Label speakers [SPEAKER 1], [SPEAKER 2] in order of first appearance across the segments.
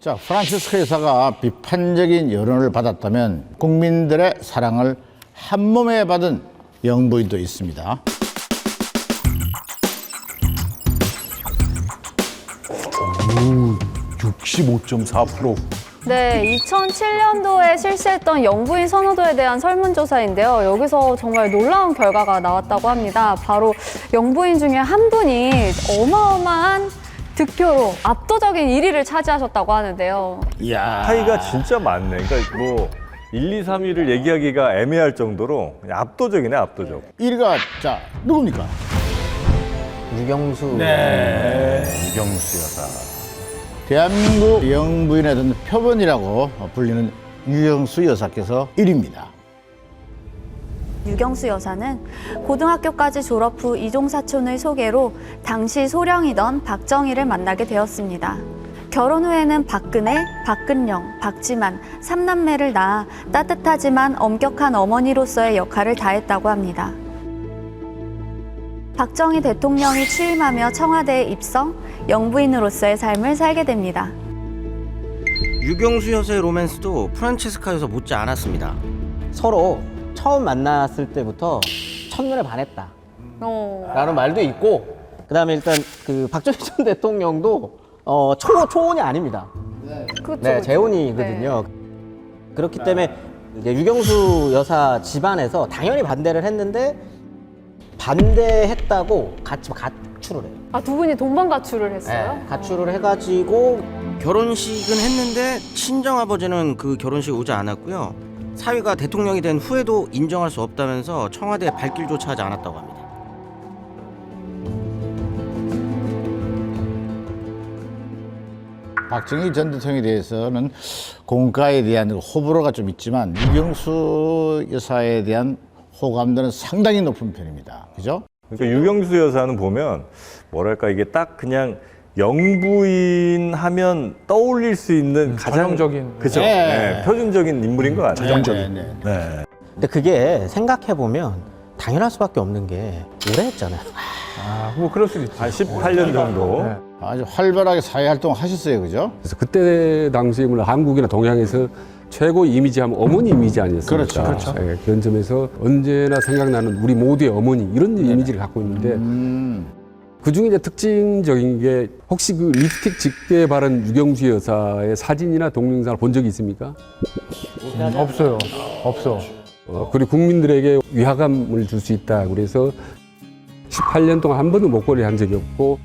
[SPEAKER 1] 자, 프란치스카 여사가 비판적인 여론을 받았다면 국민들의 사랑을 한 몸에 받은 영부인도 있습니다.
[SPEAKER 2] 오, 65.4%.
[SPEAKER 3] 네, 2007년도에 실시했던 영부인 선호도에 대한 설문조사인데요. 여기서 정말 놀라운 결과가 나왔다고 합니다. 바로 영부인 중에 한 분이 어마어마한 득표로 압도적인 1위를 차지하셨다고 하는데요.
[SPEAKER 1] 이야.
[SPEAKER 2] 차이가 진짜 많네. 그러니까 뭐 1, 2, 3위를 얘기하기가 애매할 정도로 그냥 압도적이네, 압도적.
[SPEAKER 1] 1위가 자, 누굽니까?
[SPEAKER 4] 유경수.
[SPEAKER 1] 네.
[SPEAKER 2] 유경수 여사.
[SPEAKER 1] 대한민국 영부인의 어떤 표본이라고 불리는 유경수 여사께서 1위입니다.
[SPEAKER 5] 유경수 여사는 고등학교까지 졸업 후 이종사촌의 소개로 당시 소령이던 박정희를 만나게 되었습니다. 결혼 후에는 박근혜, 박근영, 박지만 3남매를 낳아 따뜻하지만 엄격한 어머니로서의 역할을 다했다고 합니다. 박정희 대통령이 취임하며 청와대에 입성, 영부인으로서의 삶을 살게 됩니다.
[SPEAKER 4] 유경수 여사의 로맨스도 프란체스카 여사 못지 않았습니다. 서로 처음 만났을 때부터 첫눈에 반했다 라는 말도 있고, 그다음에 일단 그 박정희 전 대통령도 초혼이 아닙니다.
[SPEAKER 3] 그렇죠.
[SPEAKER 4] 네, 재혼이거든요. 그렇기 때문에 이제 유경수 여사 집안에서 당연히 반대를 했는데 반대했다고 같이 가출을 해요.
[SPEAKER 3] 아, 두 분이 동반 가출을 했어요?
[SPEAKER 4] 네, 가출을 해가지고 결혼식은 했는데 친정아버지는 그 결혼식에 오지 않았고요. 사위가 대통령이 된 후에도 인정할 수 없다면서 청와대에 발길조차 하지 않았다고 합니다.
[SPEAKER 1] 박정희 전 대통령에 대해서는 공가에 대한 호불호가 좀 있지만 유경수 여사에 대한 호감도는 상당히 높은 편입니다. 그죠?
[SPEAKER 2] 그러니까 유경수 여사는 보면 뭐랄까 이게 딱 그냥 영부인 하면 떠올릴 수 있는 가장
[SPEAKER 6] 전형적인.
[SPEAKER 2] 그죠?
[SPEAKER 1] 네.
[SPEAKER 2] 네, 표준적인 인물인 것 같아요.
[SPEAKER 1] 네, 네.
[SPEAKER 2] 네.
[SPEAKER 4] 근데 그게 생각해보면 당연할 수밖에 없는 게 오래 했잖아요.
[SPEAKER 6] 아, 뭐 그럴 수도 있지.
[SPEAKER 2] 한 18년 정도.
[SPEAKER 6] 네.
[SPEAKER 1] 아주 활발하게 사회활동 하셨어요. 그죠?
[SPEAKER 7] 그래서 그때 당시에 물론 한국이나 동양에서 최고 이미지하면 어머니 이미지 아니었습니까?
[SPEAKER 1] 그렇죠.
[SPEAKER 7] 예, 그런 점에서 언제나 생각나는 우리 모두의 어머니 이런 이미지를 갖고 있는데 그중에 이제 특징적인 게 혹시 그 립스틱 짙게 바른 유경수 여사의 사진이나 동영상을 본 적이 있습니까?
[SPEAKER 6] 없어요. 없어.
[SPEAKER 7] 그리고 국민들에게 위화감을 줄 수 있다. 그래서 18년 동안 한 번도 목걸이를 한 적이 없고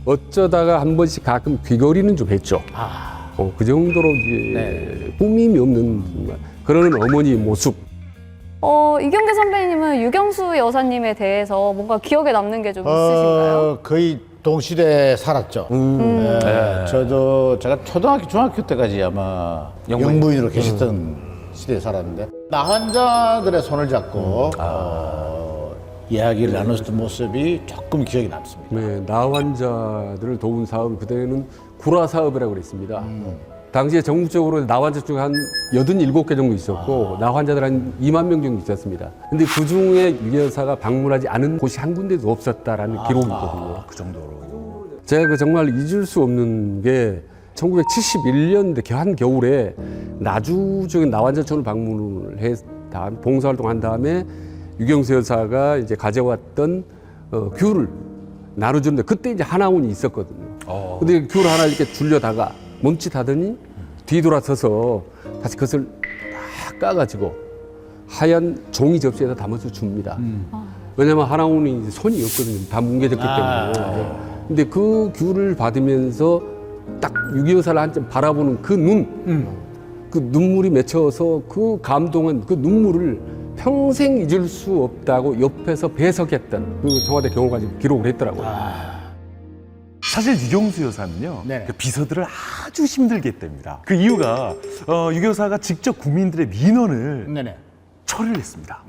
[SPEAKER 7] 어쩌다가 한 번씩 가끔 귀걸이는 좀 했죠. 그 정도로 이제 꾸밈이 없는 그런 어머니 모습.
[SPEAKER 3] 이경계 선배님은 유경수 여사님에 대해서 뭔가 기억에 남는 게 좀 있으신가요?
[SPEAKER 1] 거의 동시대에 살았죠. 네. 저도 제가 초등학교, 중학교 때까지 아마 영부인으로 계셨던 시대에 살았는데 나 환자들의 손을 잡고 이야기를 나눴던 모습이 조금 기억이 남습니다.
[SPEAKER 7] 네, 나 환자들을 도운 사업, 그때는 구라 사업이라고 그랬습니다. 당시에 전국적으로 나 환자 중에 한 87개 정도 있었고, 나 환자들 한 2만 명 정도 있었습니다. 근데 그 중에 유 여사가 방문하지 않은 곳이 한 군데도 없었다라는 기록이 있거든요.
[SPEAKER 1] 그 정도로.
[SPEAKER 7] 제가 그 정말 잊을 수 없는 게 1971년 한 겨울에 나주 쪽에 나 환자촌을 방문을 해서 봉사활동한 다음에 유경수 여사가 이제 가져왔던 귤을 나눠주는데 그때 이제 하나운이 있었거든요. 근데 귤 하나 이렇게 줄려다가 멈칫하더니 뒤돌아서서 다시 그것을 딱 까가지고 하얀 종이 접시에다 담아서 줍니다. 왜냐면 하나운이 이제 손이 없거든요. 다 뭉개졌기 때문에. 근데 그 귤을 받으면서 딱 유경수를 한점 바라보는 그 눈, 그 눈물이 맺혀서 그 감동한 그 눈물을 평생 잊을 수 없다고 옆에서 배석했던 그 청와대 경호관이 기록을 했더라고요.
[SPEAKER 8] 사실 유경수 여사는요,
[SPEAKER 1] 네.
[SPEAKER 8] 그 비서들을 아주 힘들게 했답니다. 그 이유가 유 여사가 직접 국민들의 민원을
[SPEAKER 1] 네네.
[SPEAKER 8] 처리를 했습니다.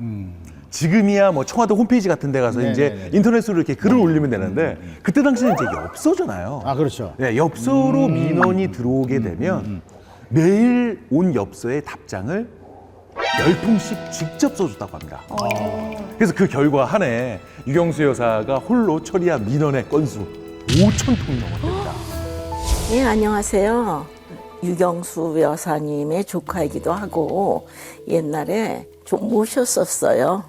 [SPEAKER 8] 지금이야 뭐 청와대 홈페이지 같은 데 가서 이제
[SPEAKER 1] 네네네.
[SPEAKER 8] 인터넷으로 이렇게 글을 올리면 되는데 그때 당시에는 이제 엽서잖아요.
[SPEAKER 1] 아, 그렇죠.
[SPEAKER 8] 네, 엽서로 민원이 들어오게 되면 매일 온 엽서의 답장을 10통씩 직접 써줬다고 합니다. 그래서 그 결과 한 해 유경수 여사가 홀로 처리한 민원의 건수 5,000통이 넘었답니다.
[SPEAKER 9] 예, 안녕하세요. 유경수 여사님의 조카이기도 하고 옛날에 좀 모셨었어요.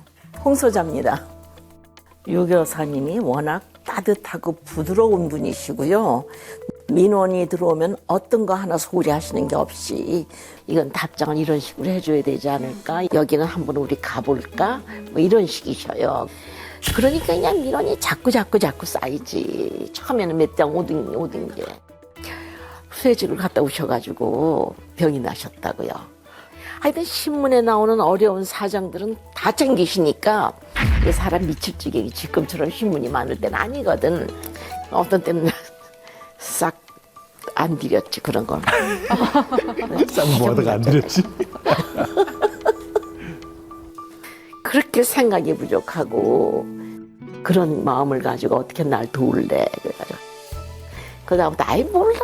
[SPEAKER 9] 홍소자입니다. 유 여사님이 워낙 따뜻하고 부드러운 분이시고요. 민원이 들어오면 어떤 거 하나 소홀히 하시는 게 없이 이건 답장을 이런 식으로 해줘야 되지 않을까? 여기는 한번 우리 가볼까? 뭐 이런 식이셔요. 그러니까 그냥 민원이 자꾸 쌓이지. 처음에는 몇 장 오던 게. 수혜직을 갔다 오셔가지고 병이 나셨다고요. 하여튼 신문에 나오는 어려운 사정들은 다 챙기시니까 사람 미칠 지경이 지금처럼 신문이 많을 때는 아니거든. 어떤 때는 싹 안 드렸지 그런 걸.
[SPEAKER 8] 싹 뭐하다가 안 드렸지.
[SPEAKER 9] 그렇게 생각이 부족하고 그런 마음을 가지고 어떻게 날 도울래 그래가지고 그다음부터 아이 몰라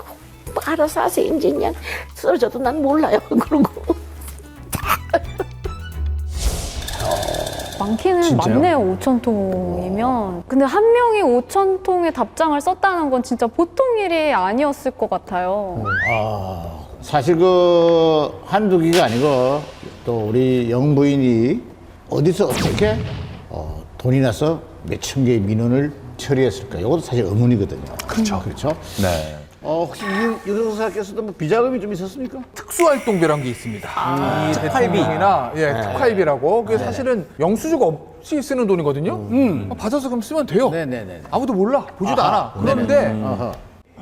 [SPEAKER 9] 알아서 하세요 이제 그냥 쓰러져도 난 몰라요 그러고.
[SPEAKER 3] 많기는 많네요, 5,000통이면. 근데 한 명이 5,000통의 답장을 썼다는 건 진짜 보통 일이 아니었을 것 같아요.
[SPEAKER 1] 사실 그 한두 개가 아니고 또 우리 영부인이 어디서 어떻게 돈이 나서 몇천 개의 민원을 처리했을까? 이것도 사실 의문이거든요.
[SPEAKER 8] 그렇죠.
[SPEAKER 1] 그렇죠.
[SPEAKER 8] 네.
[SPEAKER 1] 혹시 유 여사께서도 뭐 비자금이 좀 있었습니까?
[SPEAKER 6] 특수활동비라는 게 있습니다. 이
[SPEAKER 4] 특활비.
[SPEAKER 6] 대통령이나 특활비라고. 그게 사실은 영수증 없이 쓰는 돈이거든요. 받아서 그럼 쓰면 돼요.
[SPEAKER 1] 네네네.
[SPEAKER 6] 아무도 몰라. 보지도 않아. 그런데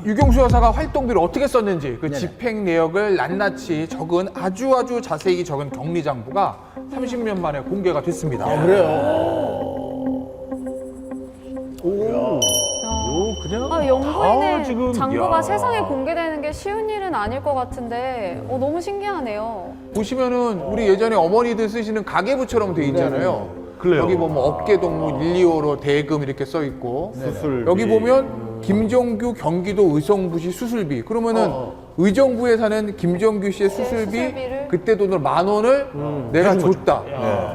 [SPEAKER 6] 유경수 여사가 활동비를 어떻게 썼는지 그 집행 내역을 낱낱이 적은 아주 자세히 적은 격리장부가 30년 만에 공개가 됐습니다.
[SPEAKER 1] 그래요.
[SPEAKER 3] 영부인의
[SPEAKER 2] 지금,
[SPEAKER 3] 장부가
[SPEAKER 2] 야.
[SPEAKER 3] 세상에 공개되는 게 쉬운 일은 아닐 것 같은데 너무 신기하네요.
[SPEAKER 6] 보시면은 우리 예전에 어머니들 쓰시는 가계부처럼 돼 있잖아요. 여기 보면 업계동무 125로 대금 이렇게 써 있고 여기 보면 김정규 경기도 의정부시 수술비 그러면은 의정부에 사는 김정규 씨의 수술비
[SPEAKER 3] 수술비를?
[SPEAKER 6] 그때 돈으로 10,000원을 내가 줬다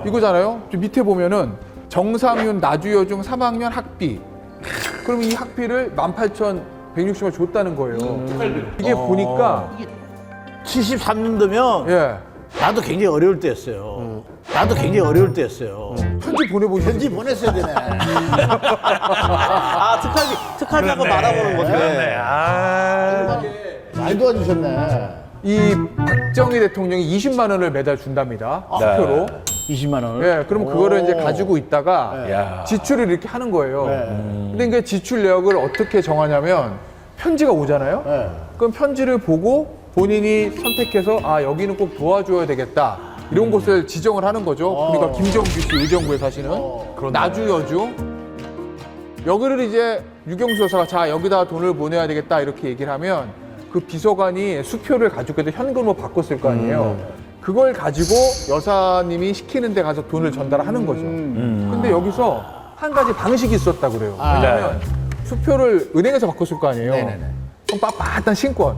[SPEAKER 6] 이거잖아요. 저 밑에 보면은 정상윤 나주여중 3학년 학비 그럼 이 학비를 18,160원 줬다는 거예요. 이게 보니까
[SPEAKER 1] 73년도면
[SPEAKER 6] 예
[SPEAKER 1] 나도 굉장히 어려울 때였어요. 나도 굉장히 어려울 때였어요.
[SPEAKER 6] 편지 보내보시죠.
[SPEAKER 1] 편지 보냈어야 되네.
[SPEAKER 4] 특활비 한번 말아보는 거죠.
[SPEAKER 1] 많이 도와주셨네.
[SPEAKER 6] 이 박정희 대통령이 20만 원을 매달 준답니다. 수표로.
[SPEAKER 1] 20만 원을.
[SPEAKER 6] 예, 그럼 그거를 이제 가지고 있다가
[SPEAKER 2] 야.
[SPEAKER 6] 지출을 이렇게 하는 거예요. 근데 이게 지출 내역을 어떻게 정하냐면 편지가 오잖아요. 그럼 편지를 보고 본인이 선택해서 아 여기는 꼭 도와줘야 되겠다. 이런 곳을 지정을 하는 거죠. 그러니까 김정규 씨 의정부에 사시는 나주 여주. 여기를 이제 유경수 여사가 자 여기다 돈을 보내야 되겠다 이렇게 얘기를 하면 그 비서관이 수표를 가지고 해서 현금으로 바꿨을 거 아니에요. 그걸 가지고 여사님이 시키는 데 가서 돈을 전달하는 거죠. 근데 여기서 한 가지 방식이 있었다 그래요. 왜냐면 수표를 은행에서 바꿨을 거 아니에요. 그럼 빳빳한 신권.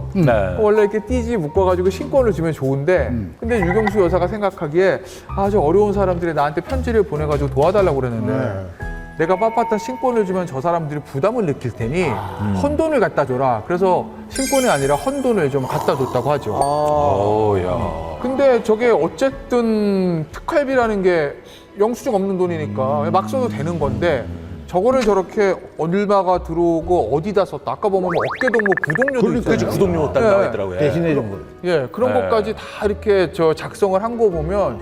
[SPEAKER 6] 원래 이렇게 띠지 묶어가지고 신권을 주면 좋은데 근데 유경수 여사가 생각하기에 아주 어려운 사람들이 나한테 편지를 보내가지고 도와달라고 그랬는데 내가 빳빳한 신권을 주면 저 사람들이 부담을 느낄 테니 헌돈을 갖다 줘라. 그래서 신권이 아니라 헌돈을 좀 갖다 줬다고 하죠.
[SPEAKER 2] 오야.
[SPEAKER 6] 근데 저게 어쨌든 특활비라는 게 영수증 없는 돈이니까 막 써도 되는 건데 저거를 저렇게 얼마가 들어오고 어디다 썼다. 아까 보면 어깨동무 구독료도 있잖아요.
[SPEAKER 2] 그치, 구독료 딱 나와 있더라고요.
[SPEAKER 1] 대신해 준 거.
[SPEAKER 6] 예, 그런 것까지 다 이렇게 저 작성을 한 거 보면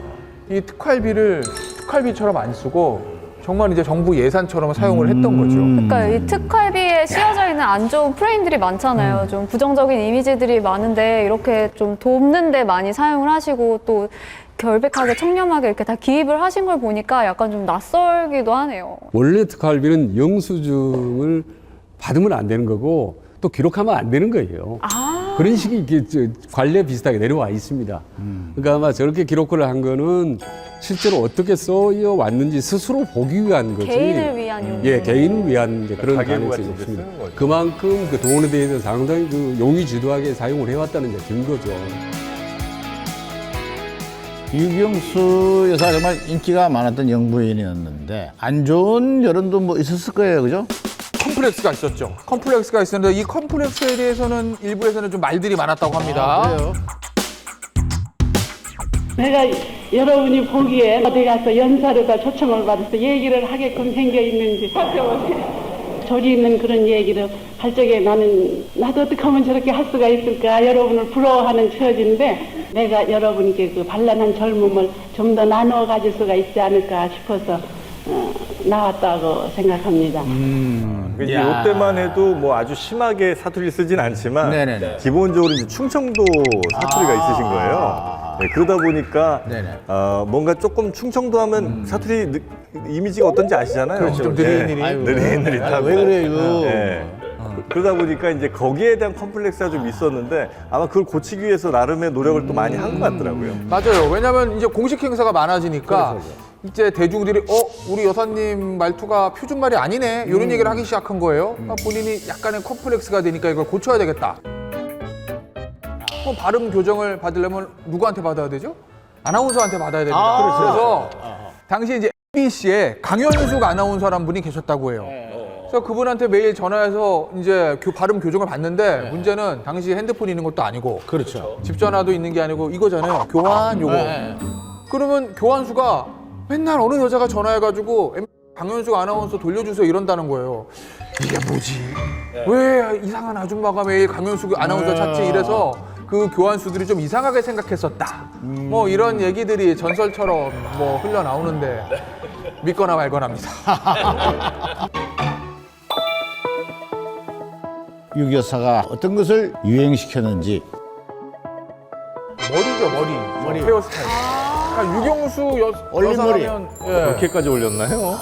[SPEAKER 6] 이 특활비를 특활비처럼 안 쓰고 정말 이제 정부 예산처럼 사용을 했던 거죠.
[SPEAKER 3] 그러니까 이 특활비에 씌워져 있는 안 좋은 프레임들이 많잖아요. 좀 부정적인 이미지들이 많은데 이렇게 좀 돕는 데 많이 사용을 하시고 또 결백하게 청렴하게 이렇게 다 기입을 하신 걸 보니까 약간 좀 낯설기도 하네요.
[SPEAKER 7] 원래 특활비는 영수증을 받으면 안 되는 거고 또 기록하면 안 되는 거예요. 그런 식이 이렇게 관례 비슷하게 내려와 있습니다. 그러니까 아마 저렇게 기록을 한 거는 실제로 어떻게 쓰여 왔는지 스스로 보기 위한 거지.
[SPEAKER 3] 개인을 위한 용.
[SPEAKER 7] 예, 개인을 위한 이제 그런
[SPEAKER 2] 가계부
[SPEAKER 7] 가능성이
[SPEAKER 2] 같은 데
[SPEAKER 7] 있습니다.
[SPEAKER 2] 쓰는 거죠.
[SPEAKER 7] 그만큼 그 돈에 대해서 상당히 그 용의주도하게 사용을 해왔다는 이제 증거죠.
[SPEAKER 1] 유경수 여사가 정말 인기가 많았던 영부인이었는데 안 좋은 여론도 뭐 있었을 거예요, 그죠?
[SPEAKER 6] 컴플렉스가 있었죠. 컴플렉스가 있었는데 이 컴플렉스에 대해서는 일부에서는 좀 말들이 많았다고 합니다.
[SPEAKER 1] 그래요?
[SPEAKER 10] 내가 여러분이 보기에 어디 가서 연사로다 초청을 받아서 얘기를 하게끔 생겨 있는지 살펴보세요. 조리 있는 그런 얘기를 할 적에 나도 어떻게 하면 저렇게 할 수가 있을까 여러분을 부러워하는 처지인데 내가 여러분께 그 발랄한 젊음을 좀 더 나누어 가질 수가 있지 않을까 싶어서 나왔다고 생각합니다.
[SPEAKER 2] 이제 이때만 해도 뭐 아주 심하게 사투리를 쓰진 않지만
[SPEAKER 1] 네네네.
[SPEAKER 2] 기본적으로 이제 충청도 사투리가 있으신 거예요. 네, 그러다 보니까
[SPEAKER 1] 네네.
[SPEAKER 2] 뭔가 조금 충청도 하면 사투리 이미지가 어떤지 아시잖아요.
[SPEAKER 6] 그렇죠. 좀 느릿느릿.
[SPEAKER 2] 네, 느릿느릿하고.
[SPEAKER 1] 왜 그래요, 이거?
[SPEAKER 2] 네. 그러다 보니까 이제 거기에 대한 컴플렉스가 좀 있었는데 아마 그걸 고치기 위해서 나름의 노력을 또 많이 한 것 같더라고요.
[SPEAKER 6] 맞아요. 왜냐면 이제 공식 행사가 많아지니까 이제 대중들이 우리 여사님 말투가 표준말이 아니네 이런 얘기를 하기 시작한 거예요. 본인이 약간의 컴플렉스가 되니까 이걸 고쳐야 되겠다. 그럼 발음 교정을 받으려면 누구한테 받아야 되죠? 아나운서한테 받아야 됩니다. 그래서 당시 이제 MBC에 강현숙 아나운서라는 분이 계셨다고 해요. 그래서 그분한테 매일 전화해서 이제 발음 교정을 받는데 문제는 당시 핸드폰이 있는 것도 아니고
[SPEAKER 1] 그렇죠.
[SPEAKER 6] 집 전화도 있는 게 아니고 이거잖아요. 교환 요거. 그러면 교환수가 맨날 어느 여자가 전화해가지고 강현숙 아나운서 돌려주세요 이런다는 거예요. 이게 뭐지? 왜 이상한 아줌마가 매일 강현숙 아나운서 찾지 이래서 그 교환수들이 좀 이상하게 생각했었다. 뭐 이런 얘기들이 전설처럼 뭐 흘러나오는데 믿거나 말거나입니다.
[SPEAKER 1] 유 여사가 어떤 것을 유행시켰는지.
[SPEAKER 6] 머리죠 머리. 헤어스타일. 그러니까 유경수
[SPEAKER 1] 올림머리.
[SPEAKER 6] 여사라면
[SPEAKER 2] 그렇게까지 올렸나요?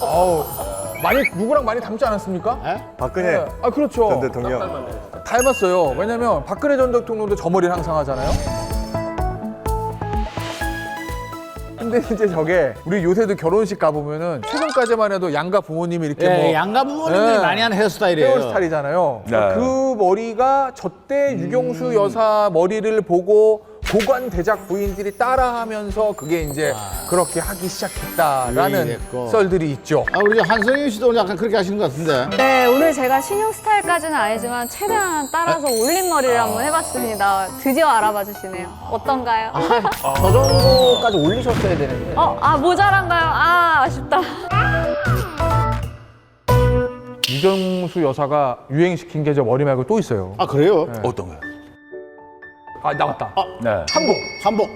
[SPEAKER 6] 많이 누구랑 많이 닮지 않았습니까?
[SPEAKER 2] 박근혜
[SPEAKER 6] 네. 아 그렇죠.
[SPEAKER 2] 전 대통령.
[SPEAKER 6] 닮았어요. 왜냐면 박근혜 전 대통령도 저 머리를 항상 하잖아요. 근데 이제 저게 우리 요새도 결혼식 가보면은 최근까지만 해도 양가 부모님이 이렇게 뭐
[SPEAKER 1] 양가 부모님들이 많이 하는 헤어스타일이에요.
[SPEAKER 6] 헤어스타일이잖아요.
[SPEAKER 2] 네.
[SPEAKER 6] 그 머리가 저때 유경수 여사 머리를 보고 고관 대작 부인들이 따라하면서 그게 이제 그렇게 하기 시작했다라는
[SPEAKER 1] 됐고.
[SPEAKER 6] 썰들이 있죠.
[SPEAKER 1] 우리 한성윤 씨도 오늘 약간 그렇게 하시는 것 같은데.
[SPEAKER 3] 네, 오늘 제가 신용 스타일까지는 아니지만 최대한 따라서 올림머리를 한번 해봤습니다. 드디어 알아봐 주시네요. 어떤가요?
[SPEAKER 4] 저 정도까지 올리셨어야 되는데.
[SPEAKER 3] 모자란가요? 아쉽다.
[SPEAKER 6] 유경수 여사가 유행시킨 게 저 머리 말고 또 있어요.
[SPEAKER 1] 그래요?
[SPEAKER 8] 어떤 거요?
[SPEAKER 6] 나왔다.
[SPEAKER 2] 네.
[SPEAKER 6] 한복.
[SPEAKER 1] 한복.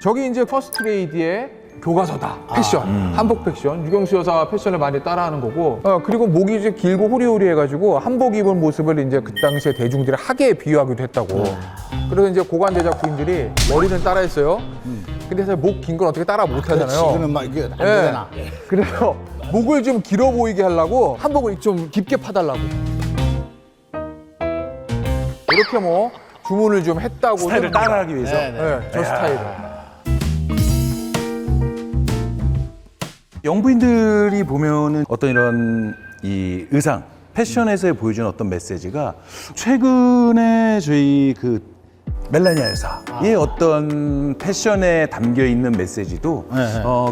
[SPEAKER 6] 저기 이제 퍼스트레이디의 교과서다. 패션. 한복 패션. 유경수 여사 패션을 많이 따라하는 거고. 그리고 목이 이제 길고 호리호리해가지고 한복 입은 모습을 이제 그 당시에 대중들이 하계에 비유하기도 했다고. 그래서 이제 고관 대작 부인들이 머리는 따라했어요. 근데 사실 목 긴 건 어떻게 따라 못 하잖아요.
[SPEAKER 1] 지금은 막 이게 안 되나.
[SPEAKER 6] 그래서 목을 좀 길어 보이게 하려고 한복을 좀 깊게 파달라고. 이렇게 뭐 주문을 좀 했다고.
[SPEAKER 8] 스타일을 따라하기 위해서.
[SPEAKER 6] 네, 저 스타일을.
[SPEAKER 8] 영부인들이 보면은 어떤 이런 이 의상, 패션에서 보여주는 어떤 메시지가 최근에 저희 그 멜라니아 여사의 어떤 패션에 담겨 있는 메시지도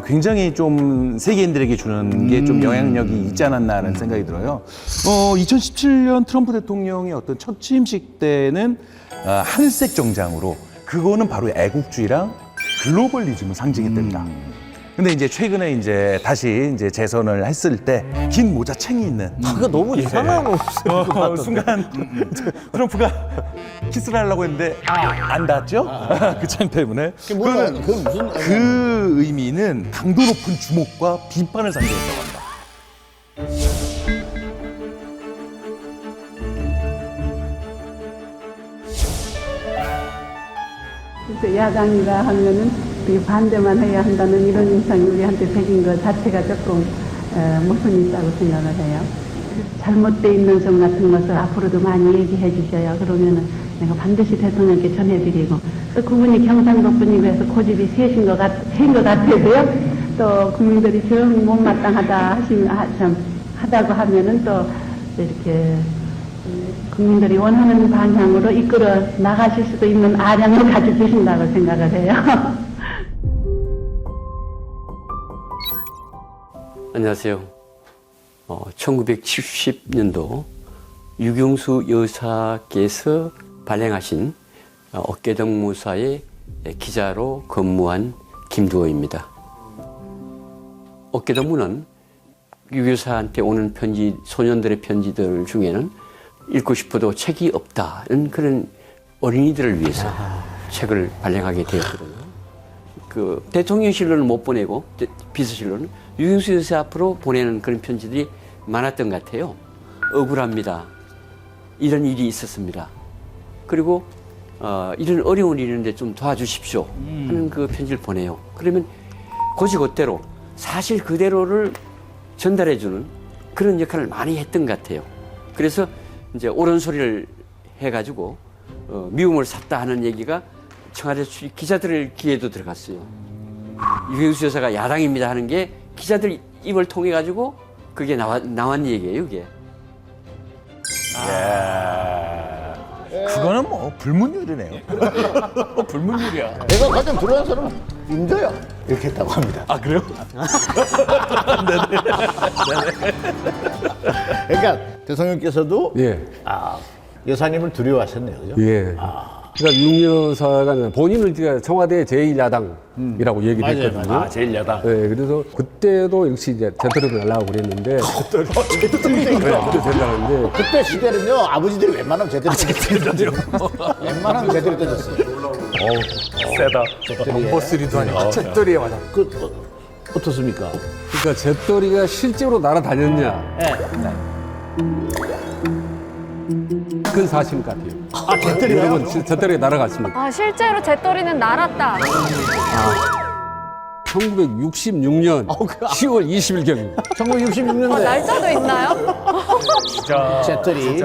[SPEAKER 8] 굉장히 좀 세계인들에게 주는 게 좀 영향력이 있지 않았나 하는 생각이 들어요. 2017년 트럼프 대통령의 어떤 첫 취임식 때는 하늘색 정장으로 그거는 바로 애국주의랑 글로벌리즘을 상징했답니다. 근데 이제 최근에 이제 다시 이제 재선을 했을 때 긴 모자 챙이 있는
[SPEAKER 4] 그거 너무 이상한 옷.
[SPEAKER 8] 순간 트럼프가 키스를 하려고 했는데 안 닿았죠? 그 창 때문에.
[SPEAKER 1] 그건 무슨
[SPEAKER 8] 그 의미는 강도 높은 주목과 비판을 상징했다고 합니다.
[SPEAKER 10] 그래서 야당이라 하면은 그게 반대만 해야 한다는 이런 인상이 우리한테 새긴 것 자체가 조금 모순이 있다고 생각을 해요. 잘못돼 있는 점 같은 것을 앞으로도 많이 얘기해 주셔요. 그러면은 내가 반드시 대통령께 전해드리고 또 그분이 경상도 분이고 해서 고집이 세신 것 같아서요. 또 국민들이 좀 못마땅하다 하다고 하면은 또 이렇게 국민들이 원하는 방향으로 이끌어 나가실 수도 있는 아량을 가지고 계신다고 생각을 해요.
[SPEAKER 11] 안녕하세요.
[SPEAKER 7] 1970년도 유경수 여사께서 발행하신 어깨동무사의 기자로 근무한 김두호입니다. 어깨동무는 유 여사한테 오는 편지, 소년들의 편지들 중에는 읽고 싶어도 책이 없다는 그런 어린이들을 위해서 책을 발행하게 되었거든요. 그 대통령실로는 못 보내고 비서실로는 유경수 여사 앞으로 보내는 그런 편지들이 많았던 것 같아요. 억울합니다. 이런 일이 있었습니다. 그리고 이런 어려운 일이 있는데 좀 도와주십시오 하는 그 편지를 보내요. 그러면 곧이곧대로 사실 그대로를 전달해주는 그런 역할을 많이 했던 것 같아요. 그래서 이제 옳은 소리를 해가지고 미움을 샀다 하는 얘기가 청와대 기자들 귀에도 들어갔어요. 유경수 여사가 야당입니다 하는 게 기자들 입을 통해 가지고 그게 나왔는 얘기예요, 이게.
[SPEAKER 8] 그거는 뭐 불문율이네요. 불문율이야.
[SPEAKER 1] 내가 가장 두려운 사람은 임도야 이렇게 했다고 합니다.
[SPEAKER 8] 아 그래요?
[SPEAKER 1] 그러니까 대통령께서도
[SPEAKER 7] 예.
[SPEAKER 1] 여사님을 두려워하셨네요, 그죠?
[SPEAKER 7] 예. 그러니까 윤 여사가 본인을 제가 청와대 제1야당이라고 얘기를
[SPEAKER 1] 맞아요,
[SPEAKER 7] 했거든요.
[SPEAKER 1] 맞아요.
[SPEAKER 2] 제일 야당.
[SPEAKER 7] 네, 그래서 그때도 역시 이제 제대로 날라고 그랬는데. 네, 그때 된다는데.
[SPEAKER 1] 그때 시대는요 아버지들이 웬만하면 제대로 던졌어요. 웬만하면 제대로 던졌어요.
[SPEAKER 2] 세다.
[SPEAKER 6] 넘버스리도 아니고 잿더리에 맞아.
[SPEAKER 1] 어떻습니까?
[SPEAKER 7] 그러니까 제떨이가 실제로 날아다녔냐? 그건 사실 같아요.
[SPEAKER 1] 제떨이요?
[SPEAKER 7] 제떨이가 날아갔습니다.
[SPEAKER 3] 아, 실제로 잿더리는 날았다.
[SPEAKER 7] 1966년 10월 20일경입니다.
[SPEAKER 1] 1966년대
[SPEAKER 3] 날짜도 있나요?
[SPEAKER 1] 제떨이.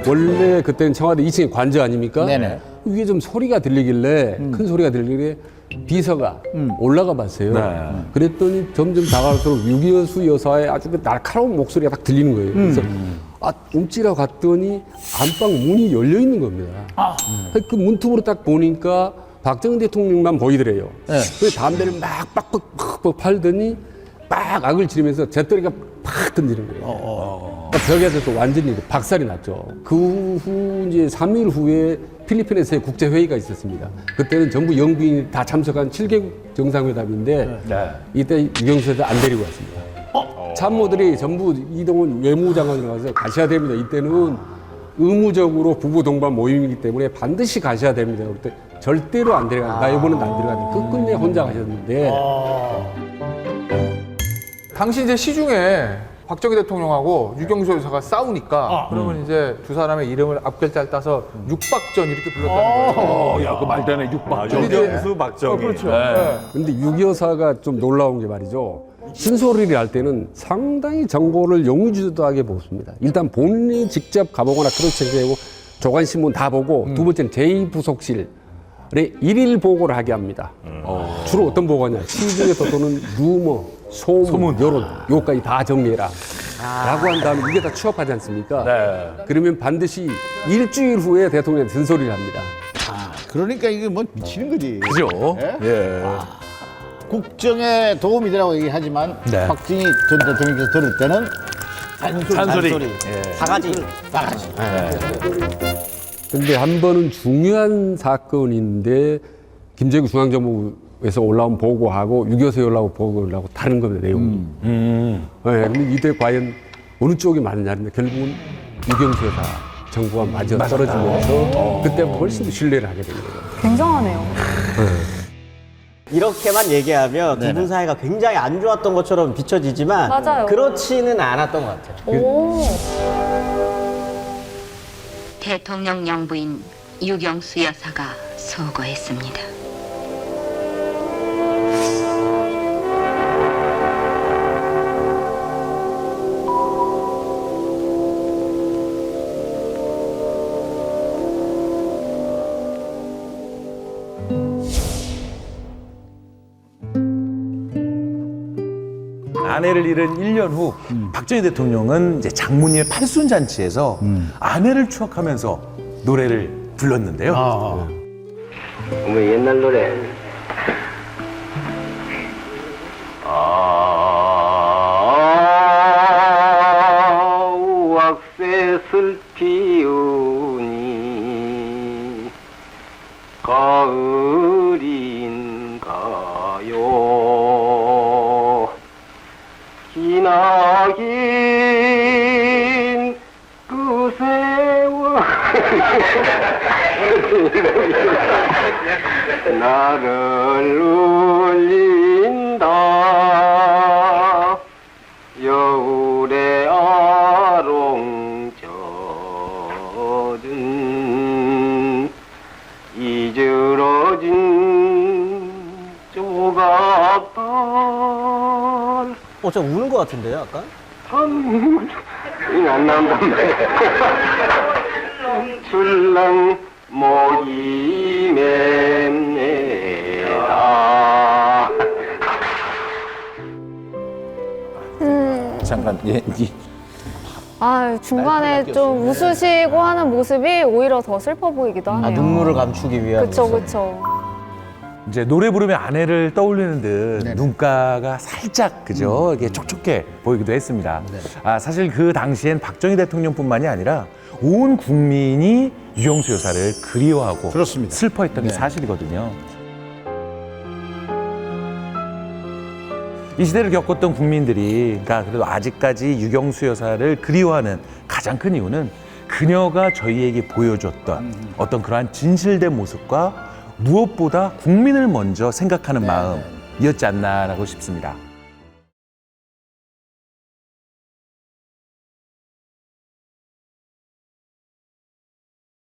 [SPEAKER 7] 원래 그때는 청와대 2층에 관저 아닙니까?
[SPEAKER 1] 네네.
[SPEAKER 7] 위에 좀 소리가 들리길래 큰 소리가 들리길래 비서가 올라가 봤어요. 그랬더니 점점 다가갈수록 유경수 여사의 아주 그 날카로운 목소리가 딱 들리는 거예요. 그래서 움찔하고 갔더니 안방 문이 열려 있는 겁니다. 그 문틈으로 딱 보니까 박정희 대통령만 보이더래요. 그래서 담배를 막 빡빡 팔더니 막 악을 지르면서 제떨이가 팍 던지는 거예요. 벽에서 또 완전히 박살이 났죠. 그 후 이제 3일 후에 필리핀에서의 국제회의가 있었습니다. 그때는 전부 영부인이 다 참석한 7개국 정상회담인데 이때 유경수 여사 안 데리고 왔습니다. 참모들이 전부 이동훈 외무장관으로 가서 가셔야 됩니다. 이때는 의무적으로 부부 동반 모임이기 때문에 반드시 가셔야 됩니다. 그때 절대로 안 데려가. 나 이번엔 안 데려가. 끝끝내 혼자 가셨는데.
[SPEAKER 6] 당시 이제 시중에 박정희 대통령하고 유경수 여사가 싸우니까 그러면 이제 두 사람의 이름을 앞글자를 따서 육박전 이렇게 불렀다는 거예요.
[SPEAKER 2] 야, 그 말도 안 해. 육박.
[SPEAKER 6] 근데 이제-
[SPEAKER 2] 유경수, 박정희.
[SPEAKER 6] 그렇죠.
[SPEAKER 2] 네.
[SPEAKER 7] 근데 유 여사가 좀 놀라운 게 말이죠. 쓴소리를 할 때는 상당히 정보를 영주도하게 보습니다. 일단 본인이 직접 가보거나 크로스체크하고 조간신문 다 보고 두 번째는 제2부속실에 일일 보고를 하게 합니다. 주로 어떤 보고냐? 시중에서 도는 루머, 소문, 여론 요까지 다 정리해라 라고 한 다음에 이게 다 취업하지 않습니까? 그러면 반드시 일주일 후에 대통령한테 쓴소리를 합니다.
[SPEAKER 1] 그러니까 이게 뭐 미치는 거지.
[SPEAKER 2] 그죠? 예.
[SPEAKER 1] 국정에 도움이 되라고 얘기하지만 박정희 전 대통령께서 들을 때는
[SPEAKER 2] 잔소리.
[SPEAKER 4] 바가지.
[SPEAKER 7] 근데 한 번은 중요한 사건인데 김정일 중앙정부에서 올라온 보고하고 유교서에 올라온 보고하고 다른 겁니다, 내용이. 네, 근데 이때 과연 어느 쪽이 맞느냐는데 결국은 유경수 여사 정부가 맞아 떨어지면서 그때부터 훨씬 더 신뢰를 하게 된 거예요.
[SPEAKER 3] 굉장하네요.
[SPEAKER 4] 이렇게만 얘기하면 두 분 사이가 굉장히 안 좋았던 것처럼 비춰지지만
[SPEAKER 3] 맞아요.
[SPEAKER 4] 그렇지는 않았던 것 같아요.
[SPEAKER 3] 오.
[SPEAKER 11] 대통령 영부인 유경수 여사가 수고했습니다.
[SPEAKER 8] 아내를 잃은 1년 후 박정희 대통령은 이제 장모님의 팔순잔치에서 아내를 추억하면서 노래를 불렀는데요.
[SPEAKER 4] 어머 옛날 노래.
[SPEAKER 12] 피우니 가을인가요 기나긴 그 세월 나를 울린다 여울의 아롱젖은 이즈러진 조각들
[SPEAKER 4] 저 우는 것 같은데요, 약간?
[SPEAKER 12] 안 나온단 말이야. 출랑 목이 맵네다.
[SPEAKER 8] 잠깐 예.
[SPEAKER 3] 아, 중간에 좀 웃으시고 하는 모습이 오히려 더 슬퍼 보이기도 하네요.
[SPEAKER 4] 눈물을 감추기 위한.
[SPEAKER 3] 그쵸, 그쵸.
[SPEAKER 8] 이제 노래 부르며 아내를 떠올리는 듯 눈가가 살짝 그죠 이게 촉촉해 보이기도 했습니다. 사실 그 당시엔 박정희 대통령뿐만이 아니라 온 국민이 유경수 여사를 그리워하고
[SPEAKER 1] 그렇습니다.
[SPEAKER 8] 슬퍼했던 게 사실이거든요. 이 시대를 겪었던 국민들이 그러니까 그래도 아직까지 유경수 여사를 그리워하는 가장 큰 이유는 그녀가 저희에게 보여줬던 어떤 그러한 진실된 모습과 무엇보다 국민을 먼저 생각하는 마음이었지 않나라고 싶습니다.